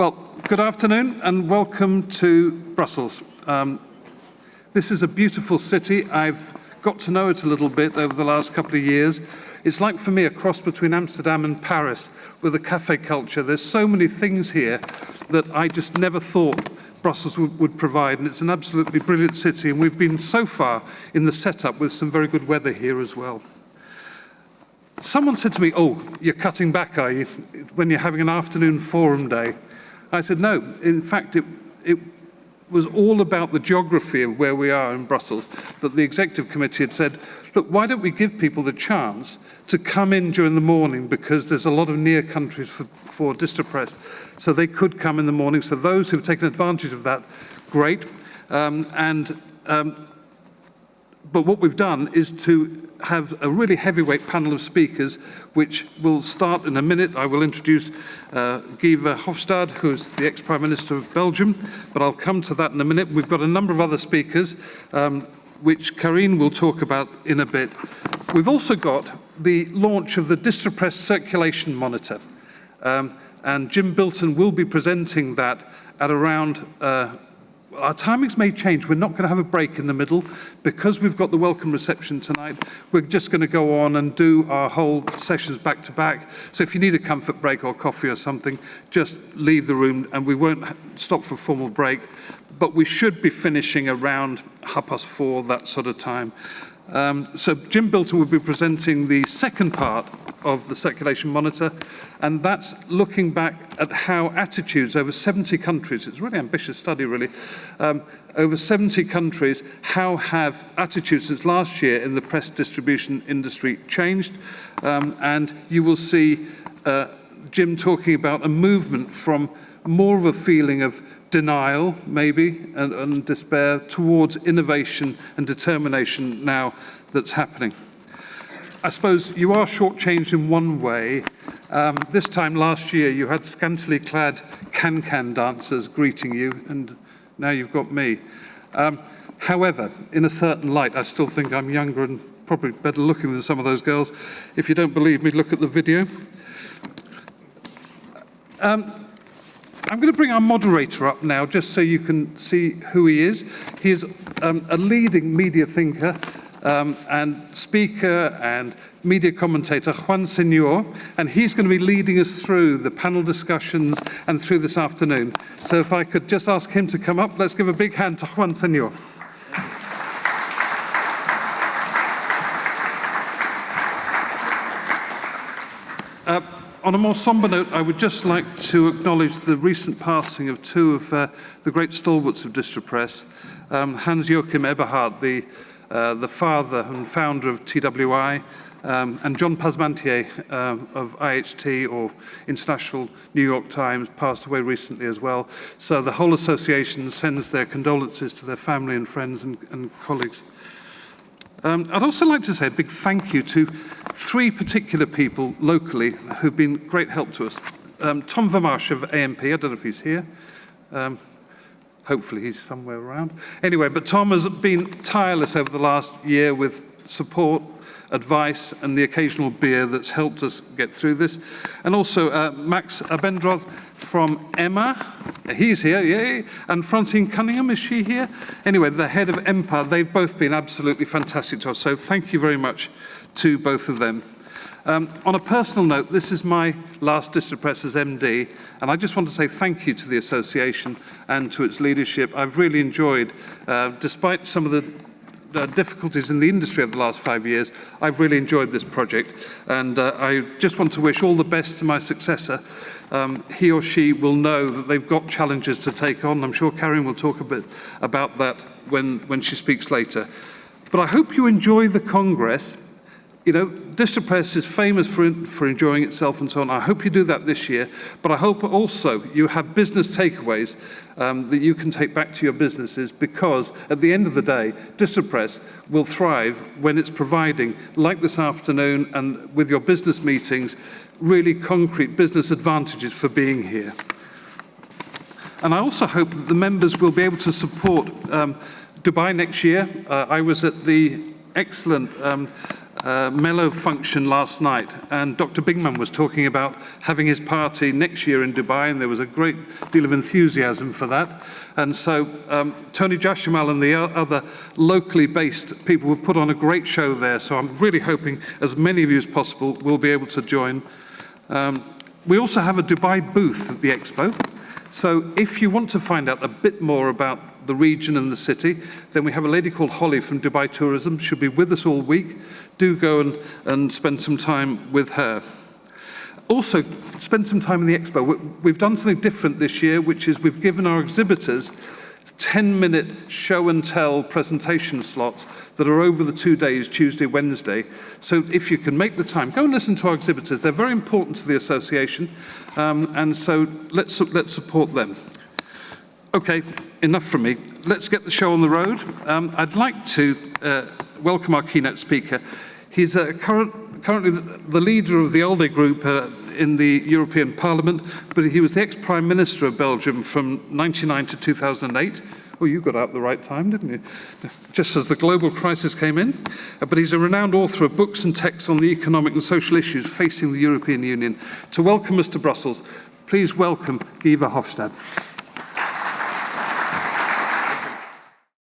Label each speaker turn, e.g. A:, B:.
A: Well, good afternoon and welcome to Brussels. This is a beautiful city. I've got to know it a little bit over the last couple of years. It's like, for me, a cross between Amsterdam and Paris with a cafe culture. There's so many things here that I just never thought Brussels would provide, and it's an absolutely brilliant city, and we've been so far in the setup with some very good weather here as well. Someone said to me, "Oh, you're cutting back, are you, when you're having an afternoon forum day?" I said, no, in fact, it was all about the geography of where we are in Brussels, that the executive committee had said, look, why don't we give people the chance to come in during the morning, because there's a lot of near countries for Distripress, so they could come in the morning. So those who've taken advantage of that, great. But what we've done is to have a really heavyweight panel of speakers, which will start in a minute. I will introduce Guy Verhofstadt, who's the ex-Prime Minister of Belgium, but I'll come to that in a minute. We've got a number of other speakers, which Karine will talk about in a bit. We've also got the launch of the Distripress Circulation Monitor, and Jim Bilton will be presenting that at around our timings may change. We're not going to have a break in the middle because we've got the welcome reception tonight. We're just going to go on and do our whole sessions back to back. So if you need a comfort break or coffee or something, just leave the room and we won't stop for a formal break. But we should be finishing around 4:30, that sort of time. So Jim Bilton will be presenting the second part of the Circulation Monitor, and that's looking back at how attitudes over 70 countries, it's a really ambitious study really, over 70 countries, how have attitudes since last year in the press distribution industry changed? And you will see Jim talking about a movement from more of a feeling of denial, maybe, and despair, towards innovation and determination now that's happening. I suppose you are shortchanged in one way. This time last year, you had scantily clad can-can dancers greeting you, and now you've got me. However, in a certain light, I still think I'm younger and probably better looking than some of those girls. If you don't believe me, look at the video. I'm going to bring our moderator up now, just so you can see who he is. He is a leading media thinker and speaker and media commentator, Juan Señor, and he's going to be leading us through the panel discussions and through this afternoon. So if I could just ask him to come up, let's give a big hand to Juan Señor. On a more somber note, I would just like to acknowledge the recent passing of two of the great stalwarts of Distripress, Hans-Joachim Eberhardt, the father and founder of TWI, and John Pasmantier of IHT, or International New York Times, passed away recently as well. So the whole association sends their condolences to their family and friends and colleagues. I'd also like to say a big thank you to three particular people locally who've been great help to us. Tom Vermarsh of AMP, I don't know if he's here. Hopefully he's somewhere around. Anyway, but Tom has been tireless over the last year with support, advice, and the occasional beer that's helped us get through this. And also Max Abendroth from Emma, he's here, yay. And Francine Cunningham, is she here? Anyway, the head of EMPA, they've both been absolutely fantastic to us, so thank you very much to both of them. On a personal note, this is my last Distripress as MD, and I just want to say thank you to the association and to its leadership. I've really enjoyed, despite some of the difficulties in the industry over the last 5 years, I've really enjoyed this project, and I just want to wish all the best to my successor. He or she will know that they've got challenges to take on. I'm sure Karine will talk a bit about that when she speaks later. But I hope you enjoy the Congress. You know, Distripress is famous for enjoying itself and so on. I hope you do that this year, but I hope also you have business takeaways that you can take back to your businesses, because at the end of the day, Distripress will thrive when it's providing, like this afternoon and with your business meetings, really concrete business advantages for being here. And I also hope that the members will be able to support Dubai next year. I was at the excellent mellow function last night, and Dr. Bigman was talking about having his party next year in Dubai, and there was a great deal of enthusiasm for that. And so Tony Jashimal and the other locally based people will put on a great show there, so I'm really hoping as many of you as possible will be able to join. We also have a Dubai booth at the Expo, so if you want to find out a bit more about the region and the city, then we have a lady called Holly from Dubai Tourism. She'll be with us all week. Do go and spend some time with her. Also, spend some time in the Expo. We've done something different this year, which is we've given our exhibitors 10-minute show and tell presentation slots that are over the 2 days, Tuesday, Wednesday. So if you can make the time, go and listen to our exhibitors. They're very important to the association, and so let's support them. Okay, enough from me. Let's get the show on the road. I'd like to welcome our keynote speaker. He's currently the leader of the ALDE group in the European Parliament, but he was the ex-Prime Minister of Belgium from 1999 to 2008. Oh, you got out at the right time, didn't you? Just as the global crisis came in. But he's a renowned author of books and texts on the economic and social issues facing the European Union. To welcome us to Brussels, please welcome Guy Verhofstadt.